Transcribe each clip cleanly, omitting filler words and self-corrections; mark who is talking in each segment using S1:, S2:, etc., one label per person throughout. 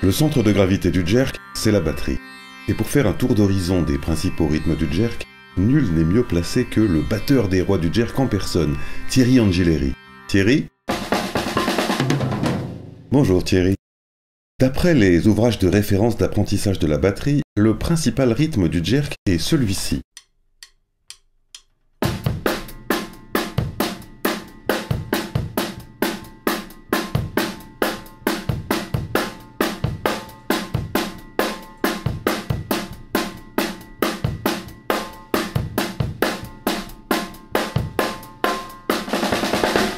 S1: Le centre de gravité du jerk, c'est la batterie. Et pour faire un tour d'horizon des principaux rythmes du jerk, nul n'est mieux placé que le batteur des rois du jerk en personne, Thierry Angileri. Thierry ? Bonjour Thierry. D'après les ouvrages de référence d'apprentissage de la batterie, le principal rythme du jerk est celui-ci.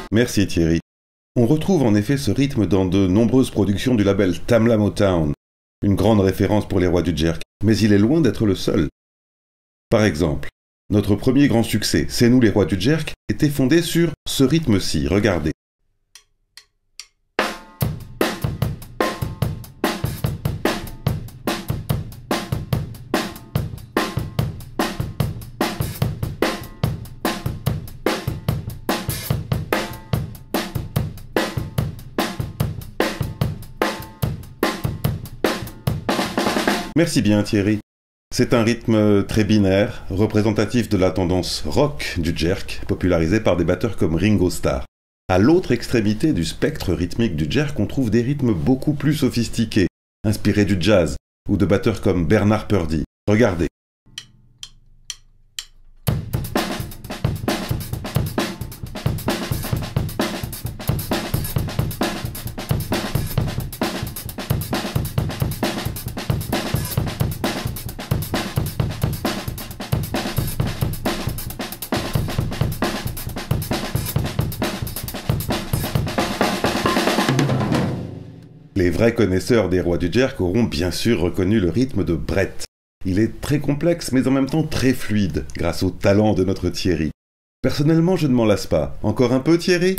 S1: Merci Thierry. On retrouve en effet ce rythme dans de nombreuses productions du label Tamla Motown, une grande référence pour les rois du jerk, mais il est loin d'être le seul. Par exemple, notre premier grand succès, C'est nous les rois du jerk, était fondé sur ce rythme-ci, regardez. Merci bien Thierry. C'est un rythme très binaire, représentatif de la tendance rock du jerk, popularisé par des batteurs comme Ringo Starr. À l'autre extrémité du spectre rythmique du jerk, on trouve des rythmes beaucoup plus sophistiqués, inspirés du jazz, ou de batteurs comme Bernard Purdie. Regardez. Les vrais connaisseurs des rois du jerk auront bien sûr reconnu le rythme de Brett. Il est très complexe mais en même temps très fluide, grâce au talent de notre Thierry. Personnellement, je ne m'en lasse pas. Encore un peu Thierry ?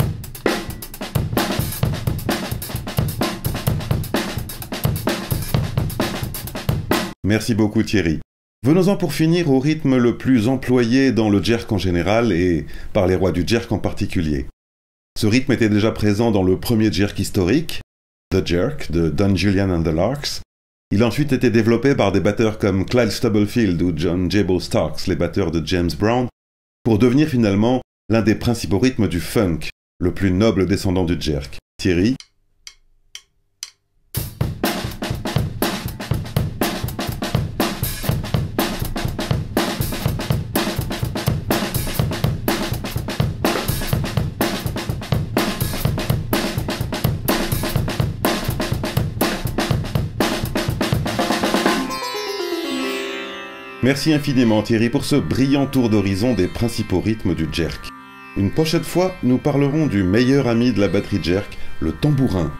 S1: Merci beaucoup Thierry. Venons-en pour finir au rythme le plus employé dans le jerk en général et par les rois du jerk en particulier. Ce rythme était déjà présent dans le premier jerk historique, The Jerk de Don Julian and the Larks. Il a ensuite été développé par des batteurs comme Clyde Stubblefield ou John Jable Starks, les batteurs de James Brown, pour devenir finalement l'un des principaux rythmes du funk, le plus noble descendant du jerk. Thierry ? Merci infiniment Thierry pour ce brillant tour d'horizon des principaux rythmes du jerk. Une prochaine fois, nous parlerons du meilleur ami de la batterie jerk, le tambourin.